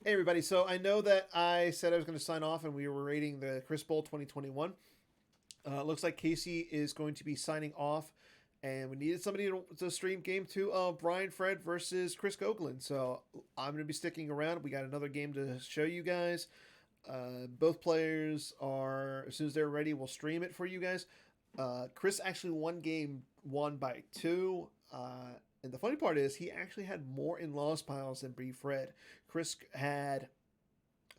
Hey everybody, so I know that I said I was going to sign off and we were rating the Chris Bowl 2021. Looks like Casey is going to be signing off and we needed somebody to stream game two of Brian Fred versus Chris Gogolen. So I'm going to be sticking around. We got another game to show you guys. Both players are, as soon as they're ready, we'll stream it for you guys. Chris actually won game one by two. And the funny part is he actually had more in loss piles than B Fred. Chris had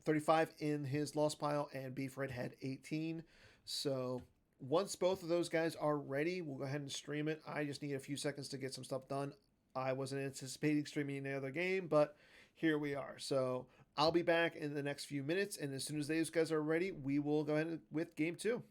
35 in his loss pile and B Fred had 18. So once both of those guys are ready, we'll go ahead and stream it. I just need a few seconds to get some stuff done. I wasn't anticipating streaming any other game, but here we are. So I'll be back in the next few minutes, and as soon as those guys are ready, we will go ahead with game two.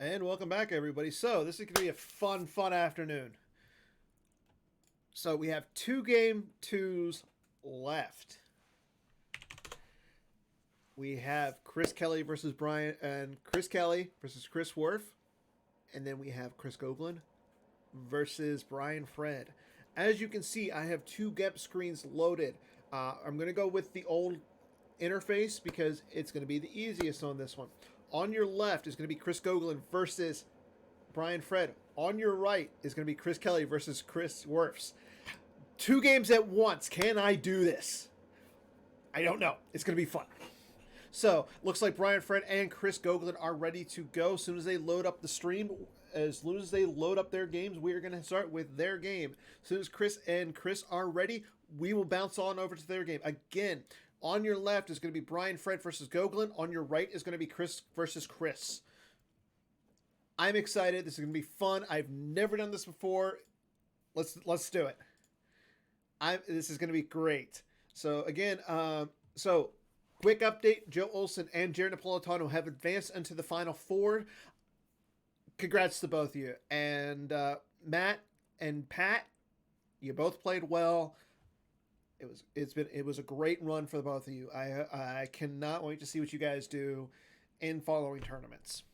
And welcome back, everybody. So this is going to be a fun afternoon. So we have 2 game 2s left. We have Chris Kelly versus Brian, and Chris Kelly versus Chris Wirfs, and then we have Chris Gogolen versus Brian Fred. As you can see, I have 2 GEP screens loaded. I'm going to go with the old interface because it's going to be the easiest on this one. On your left is going to be Chris Gogolen versus Brian Fred. On your right is going to be Chris Kelly versus Chris Wirfs. 2 games at once. Can I do this? I don't know. It's going to be fun. So, looks like Brian Fred and Chris Gogolen are ready to go. As soon as they load up the stream, as soon as they load up their games, we are going to start with their game. As soon as Chris and Chris are ready, we will bounce on over to their game. Again, on your left is going to be Brian Fred versus Gogolen. On your right is going to be Chris versus Chris. I'm excited. This is going to be fun. I've never done this before. Let's do it. This is going to be great. So again, quick update: Joe Olsen and Jared Napolitano have advanced into the Final Four. Congrats to both of you. And Matt and Pat, you both played well. It was a great run for the both of you. I cannot wait to see what you guys do in following tournaments.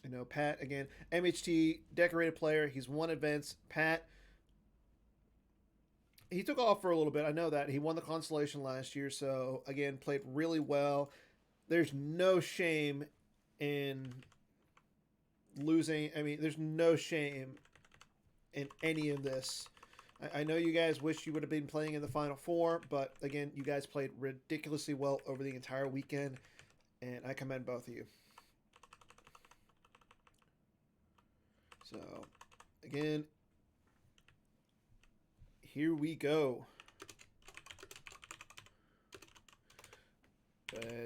You know, Pat, again, MHT decorated player. He's won events. Pat, he took off for a little bit. I know that. He won the consolation last year, so again, played really well. There's no shame in losing. I mean, there's no shame in any of this. I know you guys wish you would have been playing in the Final Four, but again, you guys played ridiculously well over the entire weekend, and I commend both of you. So, again, here we go.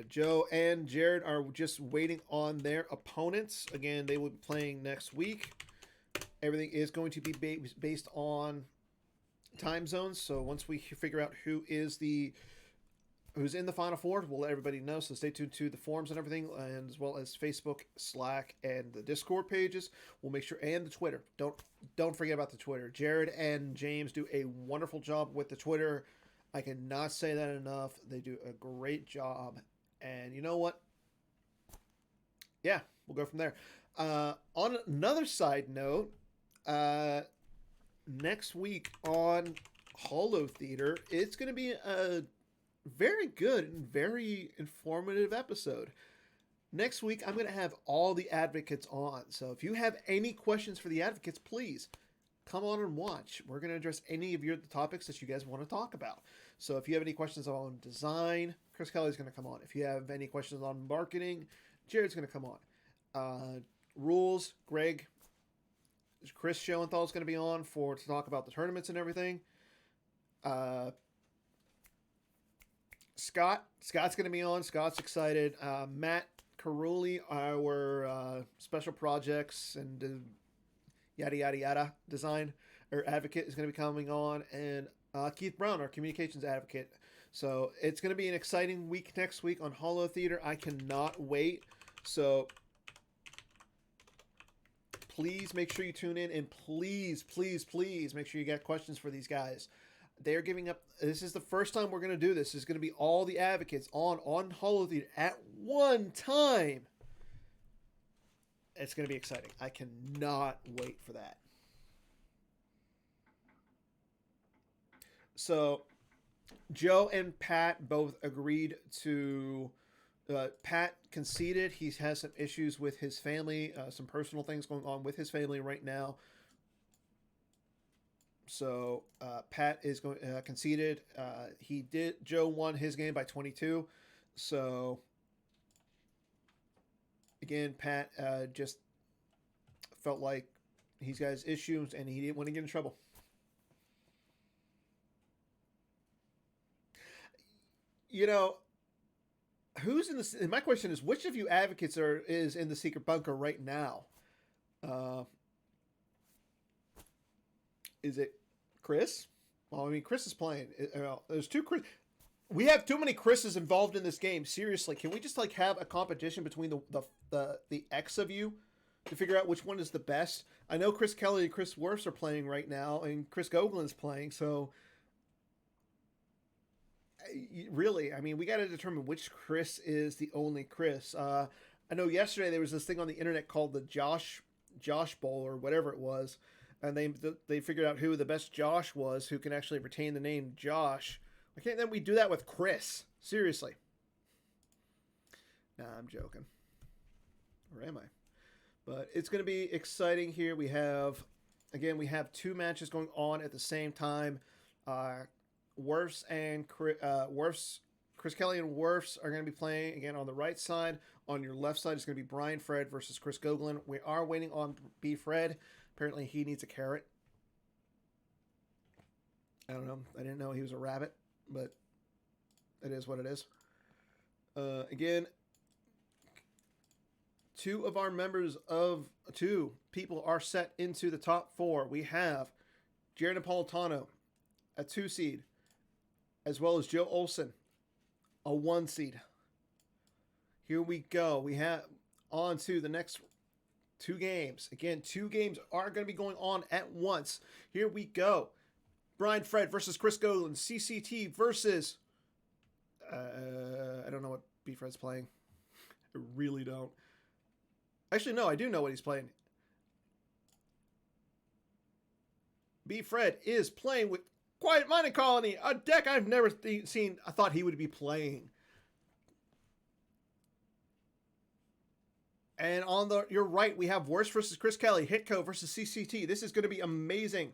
Joe and Jared are just waiting on their opponents. Again, they will be playing next week. Everything is going to be based on time zones. So once we figure out who's in the Final Four, we'll let everybody know. So stay tuned to the forums and everything, and as well as Facebook, Slack, and the Discord pages. We'll make sure, and the Twitter. Don't forget about the Twitter. Jared and James do a wonderful job with the Twitter. I cannot say that enough. They do a great job. And you know what? Yeah, we'll go from there. On another side note, next week on Holo Theater, it's going to be a very good and very informative episode. Next week, I'm going to have all the advocates on. So if you have any questions for the advocates, please come on and watch. We're going to address any of the topics that you guys want to talk about. So if you have any questions on design, Chris Kelly's going to come on. If you have any questions on marketing, Jared's going to come on. Rules, Greg, Chris Schoenthal is going to be on to talk about the tournaments and everything. Scott's going to be on. Scott's excited. Matt Carulli, our special projects and yada yada yada design or advocate, is going to be coming on, and Keith Brown, our communications advocate. So it's going to be an exciting week next week on Holo Theater. I cannot wait. So please make sure you tune in, and please make sure you got questions for these guys. They're giving up. This is the first time we're going to do this. It's going to be all the advocates on Holo Theater at one time. It's going to be exciting. I cannot wait for that. So, Joe and Pat both agreed to. Pat conceded. He has some issues with his family, some personal things going on with his family right now. So Pat is going conceded. Joe won his game by 22. So again, Pat just felt like he's got his issues and he didn't want to get in trouble. You know, who's in the? My question is, which of you advocates is in the secret bunker right now? Is it Chris? Well, I mean, Chris is playing. There's 2 Chris. We have too many Chris's involved in this game. Seriously, can we just have a competition between the X of you? to figure out which one is the best. I know Chriskelly and Chris Wirfs are playing right now, and Chris Gogolen's playing, so really, I mean, we got to determine which Chris is the only Chris. I know yesterday there was this thing on the internet called the Josh Bowl or whatever it was, and they figured out who the best Josh was, who can actually retain the name Josh. Why can't then we do that with Chris? Seriously. Nah, I'm joking. Or am I? But it's going to be exciting here. We have 2 matches going on at the same time. Wirfs and Chriskelly and Wirfs are going to be playing again on the right side. On your left side is going to be Brian Fred versus Chris Gogolen. We are waiting on B Fred. Apparently he needs a carrot. I don't know. I didn't know he was a rabbit, but it is what it is. Again, 2 people are set into the top 4. We have Jared Napolitano, a 2 seed, as well as Joe Olsen, a 1 seed. Here we go. We have on to the next 2 games. Again, 2 games are going to be going on at once. Here we go. Brian Fred versus Chris Gogolen. CCT versus... I don't know what B Fred's playing. I really don't. Actually, no, I do know what he's playing. B Fred is playing with Quiet Mining Colony, a deck I've never seen. I thought he would be playing. And on your right, we have Wirfs versus Chriskelly, Hitco versus CCT. This is going to be amazing.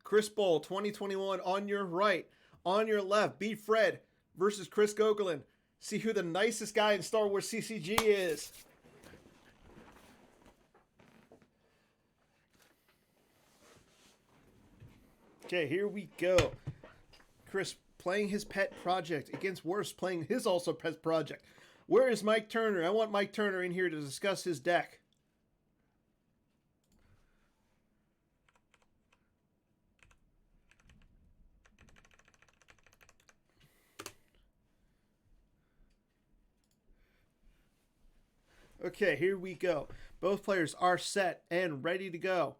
Chris Bowl 2021 on your right. On your left, B Fred versus Chris Gogolen. See who the nicest guy in Star Wars CCG is. Okay, here we go. Chris playing his pet project against Wirfs playing his also pet project. Where is Mike Turner? I want Mike Turner in here to discuss his deck. Okay, here we go. Both players are set and ready to go.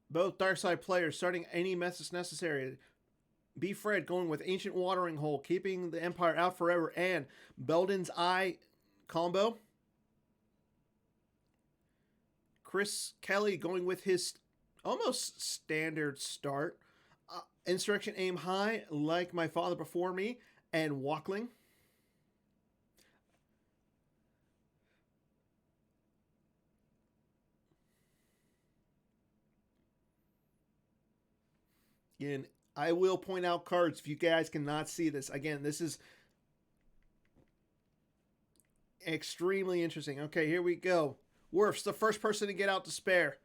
Both dark side players starting any methods necessary. B Fred going with Ancient Watering Hole, keeping the Empire out forever, and Belden's Eye combo. Chriskelly going with his almost standard start. Insurrection Aim High, like my father before me, and Walkling. Again, I will point out cards if you guys cannot see this. Again, this is extremely interesting. Okay, here we go. Wirfs, the first person to get out Despair.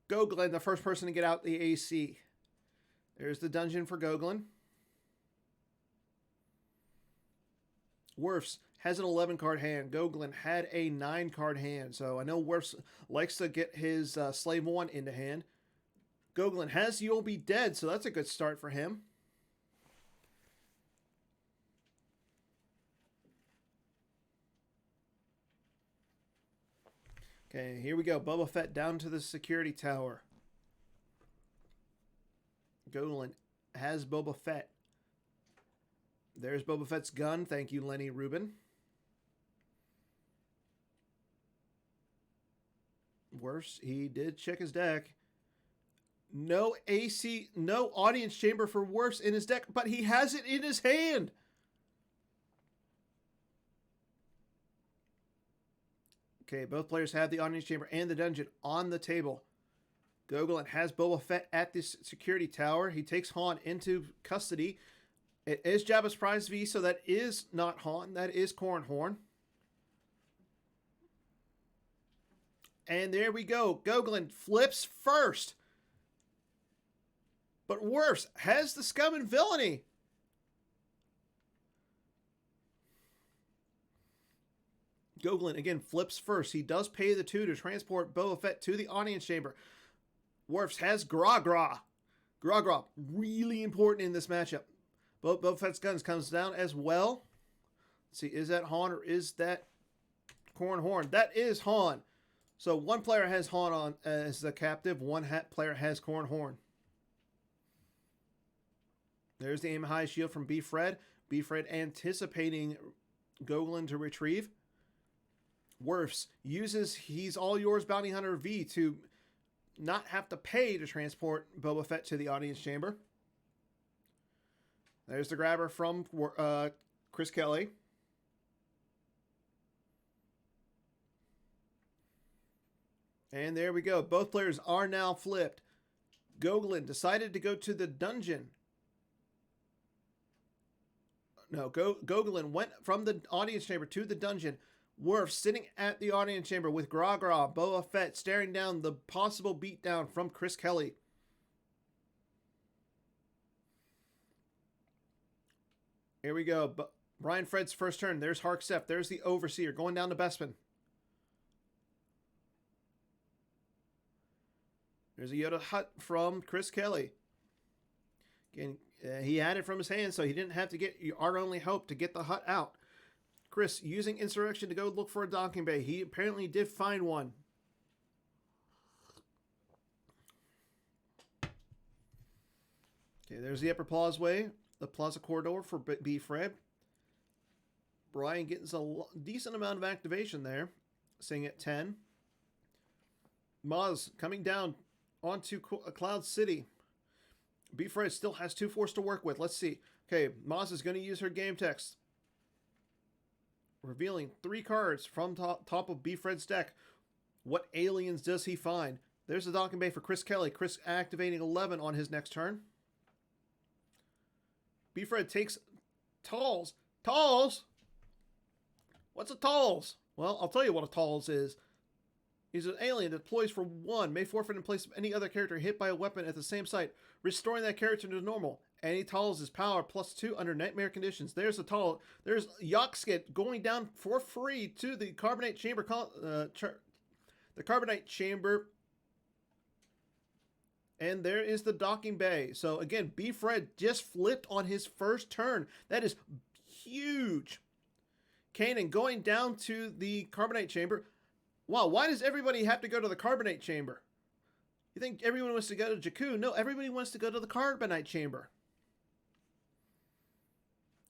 Gogolen, the first person to get out the AC. There's the dungeon for Gogolen. Wirfs has an 11-card hand. Gogolen had a 9-card hand. So I know Wirfs likes to get his Slave 1 into hand. Gogolen has You'll Be Dead, so that's a good start for him. Okay, here we go. Boba Fett down to the security tower. Gogolen has Boba Fett. There's Boba Fett's gun. Thank you, Lenny Rubin. Worse, he did check his deck. No AC, no audience chamber for Wirfs in his deck, but he has it in his hand. Okay, both players have the audience chamber and the dungeon on the table. Gogolen has Boba Fett at this security tower. He takes Han into custody. It is Jabba's Prize V, so that is not Han. That is Cornhorn. And there we go. Gogolen flips first. But Wirfs has the Scum and Villainy. Gogolen, again, flips first. He does pay the 2 to transport Boba Fett to the audience chamber. Wirfs has Gra. Gra, really important in this matchup. Boba Fett's guns comes down as well. Let's see, is that Han or is that Corn Horn? That is Han. So one player has Han on as the captive. One player has Corn Horn. There's the aim high shield from B-Fred. B-Fred anticipating Gogolen to retrieve. Wirfs uses He's All Yours Bounty Hunter V to not have to pay to transport Boba Fett to the audience chamber. There's the grabber from chriskelly. And there we go. Both players are now flipped. Gogolen decided to go to the dungeon. No, Gogolen went from the audience chamber to the dungeon. Wirfs sitting at the audience chamber with Gra, Boba Fett staring down the possible beatdown from chriskelly. Here we go. Brian Fred's first turn. There's Harksef. There's the Overseer going down to Bespin. There's a Yoda hut from chriskelly. Again, he had it from his hand, so he didn't have to get our only hope to get the hut out. Chris using Insurrection to go look for a docking bay. He apparently did find one. Okay, there's the upper plaza corridor for B-Fred. Brian getting a decent amount of activation there. Sitting at 10. Maz coming down onto Cloud City. B-Fred still has 2 force to work with. Let's see. Okay, Maz is going to use her game text. Revealing 3 cards from top of B-Fred's deck. What aliens does he find? There's the docking bay for chriskelly. Chris activating 11 on his next turn. B-Fred takes Talls. Talls? What's a Talls? Well, I'll tell you what a Talls is. He's an alien that deploys for 1, may forfeit in place of any other character hit by a weapon at the same site, restoring that character to normal. Any Talls is power +2 under nightmare conditions. There's a Tall. There's Yoxkit going down for free to the Carbonite Chamber. The Carbonite Chamber. And there is the docking bay. So again, B-Fred just flipped on his first turn. That is huge. Kanan going down to the Carbonite Chamber. Wow, why does everybody have to go to the Carbonite Chamber? You think everyone wants to go to Jakku? No, everybody wants to go to the Carbonite Chamber.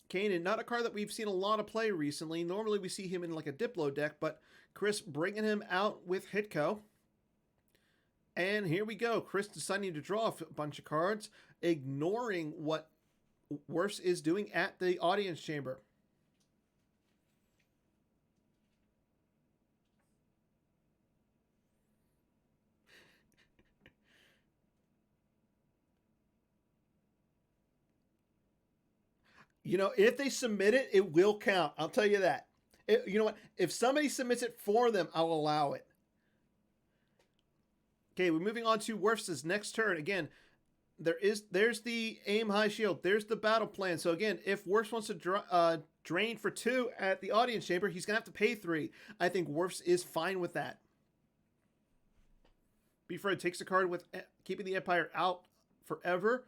Kanan, not a card that we've seen a lot of play recently. Normally we see him in like a Diplo deck, but Chris bringing him out with Hitco. And here we go. Chris deciding to draw a bunch of cards, ignoring what Wirfs is doing at the audience chamber. You know, if they submit it, it will count. I'll tell you that. You know what? If somebody submits it for them, I'll allow it. Okay, we're moving on to Wirfs' next turn. Again, there's the aim high shield. There's the battle plan. So again, if Wirfs wants to drain for 2 at the audience chamber, he's going to have to pay 3. I think Wirfs is fine with that. B-Fred takes the card with keeping the Empire out forever.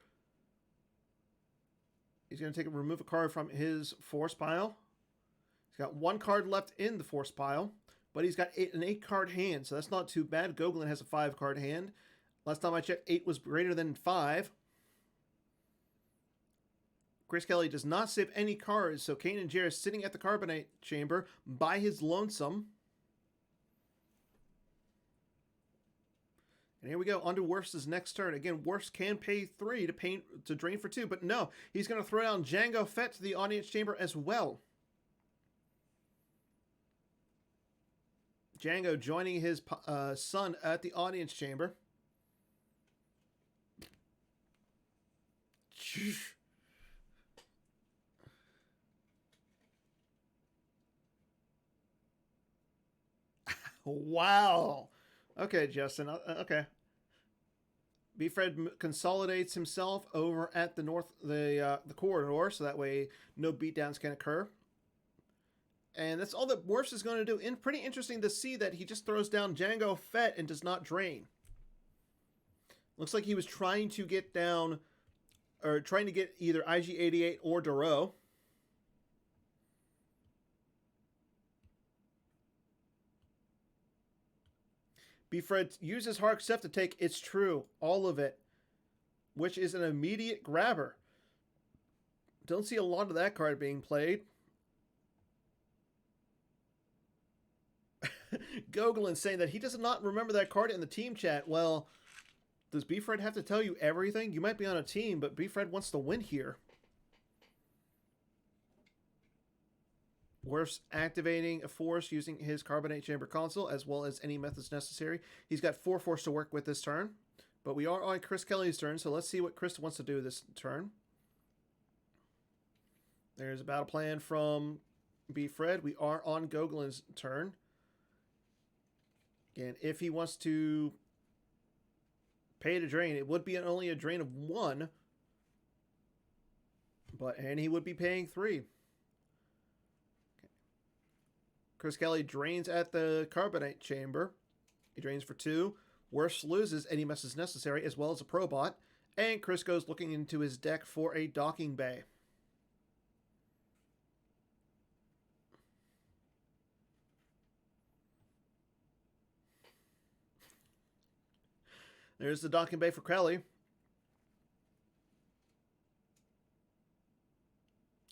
He's going to remove a card from his force pile. He's got 1 card left in the force pile, but he's got an 8-card hand, so that's not too bad. Gogolen has a 5-card hand. Last time I checked, 8 was greater than 5. chriskelly does not save any cards, so Kanan Jarrus is sitting at the Carbonite Chamber by his lonesome. And here we go, on to Wirfs' next turn. Again, Wirfs can pay 3 to drain for 2, but no, he's going to throw down Jango Fett to the audience chamber as well. Jango joining his son at the audience chamber. Wow. Okay, Justin. Okay. B-Fred consolidates himself over at the corridor, so that way no beatdowns can occur. And that's all that Wirfs is going to do. And pretty interesting to see that he just throws down Django Fett and does not drain. Looks like he was trying to get down, or trying to get either IG-88 or Duro. B-Fred uses Hard Accept to take It's True, all of it, which is an immediate grabber. Don't see a lot of that card being played. Gogolen saying that he does not remember that card in the team chat. Well, does B-Fred have to tell you everything? You might be on a team, but B-Fred wants to win here. Wirfs activating a force using his Carbonate Chamber console, as well as any methods necessary. He's got 4 force to work with this turn. But we are on Chris Kelly's turn, so let's see what Chris wants to do this turn. There's a battle plan from B-Fred. We are on Gogolen's turn. Again, if he wants to pay to drain, it would be only a drain of 1. And he would be paying 3. Okay. Chris Kelly drains at the Carbonate Chamber. He drains for 2. Wirfs loses any messes necessary, as well as a Probot. And Chris goes looking into his deck for a Docking Bay. There's the Docking Bay for Kelly.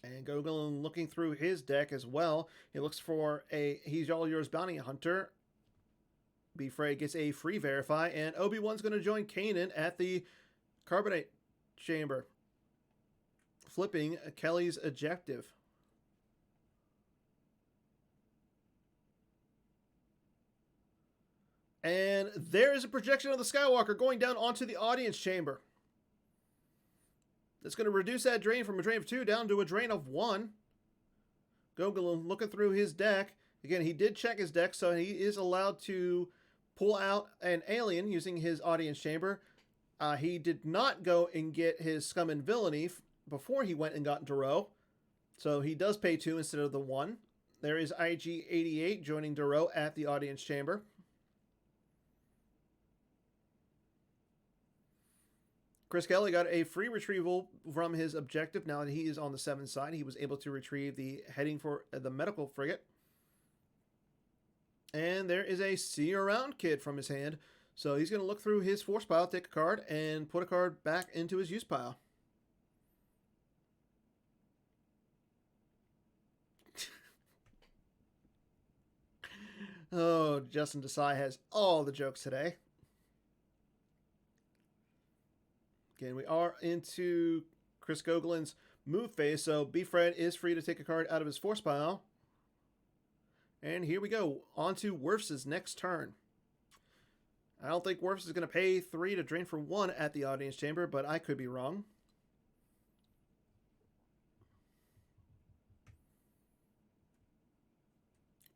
And Gogolen looking through his deck as well. He looks for a He's All Yours Bounty Hunter. B-Fred gets a free Verify. And Obi-Wan's going to join Kanan at the Carbonate Chamber, flipping Kelly's objective. And there is a projection of the Skywalker going down onto the audience chamber. That's going to reduce that drain from a drain of 2 down to a drain of 1. Gogolen looking through his deck. Again, he did check his deck, so he is allowed to pull out an alien using his audience chamber. He did not go and get his Scum and Villainy before he went and got Duro. So he does pay 2 instead of the 1. There is IG-88 joining Duro at the audience chamber. Chris Kelly got a free retrieval from his objective. Now that he is on the 7 side, he was able to retrieve the heading for the medical frigate. And there is a See Around Kid from his hand. So he's going to look through his force pile, take a card, and put a card back into his use pile. Oh, Justin Desai has all the jokes today. Again, we are into Chris Gogolen's move phase, so B-Fred is free to take a card out of his force pile. And here we go, on to Wirfs' next turn. I don't think Wirfs is going to pay 3 to drain for 1 at the audience chamber, but I could be wrong.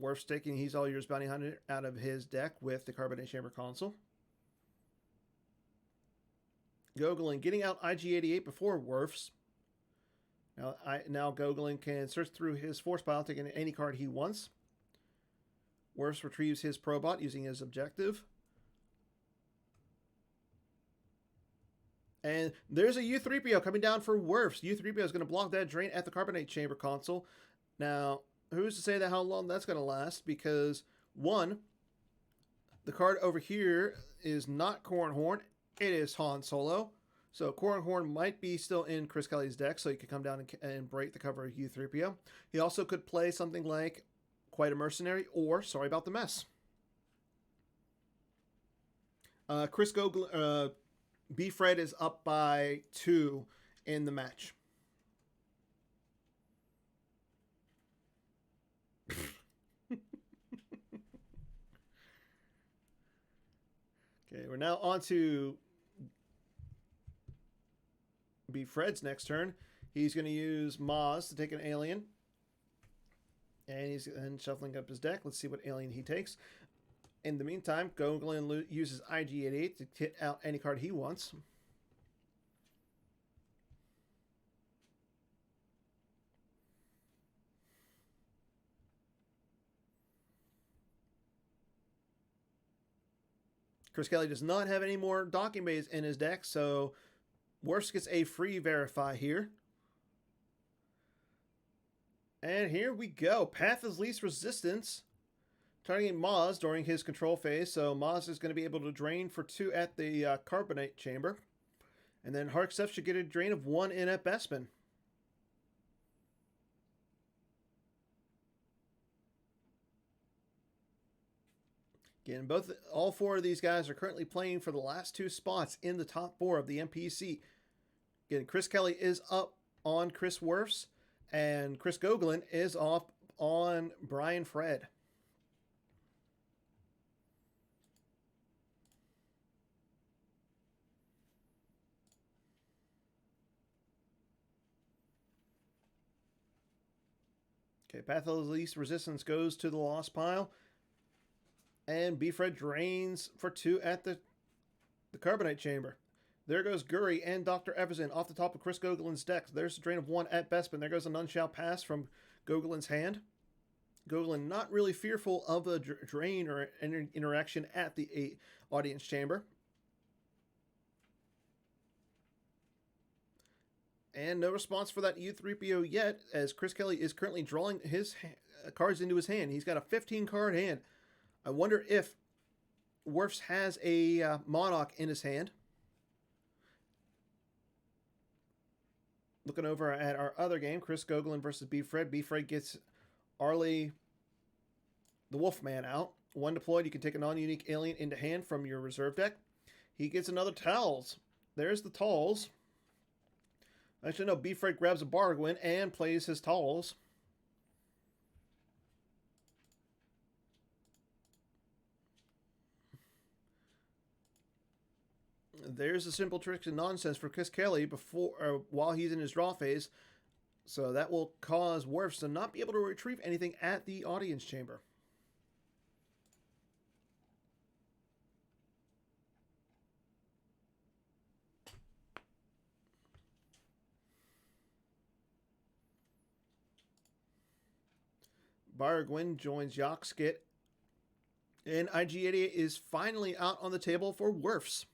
Wirfs taking He's All Yours Bounty Hunter out of his deck with the Carbonate Chamber console. Gogolen getting out IG-88 before Wirfs. Now Gogolen can search through his force pile, taking any card he wants. Wirfs retrieves his Probot using his objective. And there's a U-3PO coming down for Wirfs. U-3PO is going to block that drain at the Carbonate Chamber console. Now, who's to say that how long that's going to last? Because, 1, the card over here is not Cornhorn. It is Han Solo. So Cornhorn might be still in Chris Kelly's deck, so he could come down and break the cover of U-3PO. He also could play something like Quite a Mercenary or Sorry About the Mess. Chris Gogolen, B-Fred is up by 2 in the match. Okay, we're now on to B-Fred's next turn. He's going to use Maz to take an alien. And he's then shuffling up his deck. Let's see what alien he takes. In the meantime, Gogolen uses IG-88 to hit out any card he wants. Chris Kelly does not have any more docking bays in his deck, so Wirfs gets a free verify here. And here we go. Path of Least Resistance. Targeting Maz during his control phase, so Maz is going to be able to drain for 2 at the Carbonite Chamber. And then Harkstep should get a drain of 1 in at Bespin. Again, all 4 of these guys are currently playing for the last 2 spots in the top 4 of the MPC. Again, Chris Kelly is up on Chris Wirfs, and Chris Gogolen is off on Brian Fred. Okay, Path of Least Resistance goes to the lost pile. And Fred drains for 2 at the Carbonite Chamber. There goes Guri and Dr. Everson off the top of Chris Gogolen's deck. There's a drain of 1 at Bespin. There goes a None Shall Pass from Gogolen's hand. Gogolen not really fearful of a drain or interaction at the audience chamber. And no response for that U3PO yet, as Chris Kelly is currently drawing his cards into his hand. He's got a 15-card hand. I wonder if Wirfs has a Monarch in his hand. Looking over at our other game, Chris Gogolen versus Fred. Fred gets Arlie the Wolfman out. 1 deployed, you can take a non-unique alien into hand from your reserve deck. He gets another Towels. There's the Towels. Actually, no, Fred grabs a Bargwin and plays his Towels. There's the simple tricks and nonsense for Chris Kelly while he's in his draw phase. So that will cause Wirfs to not be able to retrieve anything at the audience chamber. Bargwin joins Yoxkit. And IG88 is finally out on the table for Wirfs.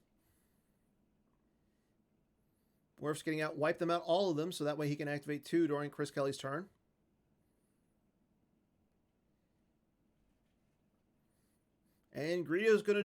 Wirfs getting out, wipe them out, all of them, so that way he can activate 2 during Chris Kelly's turn. And Greedo's going to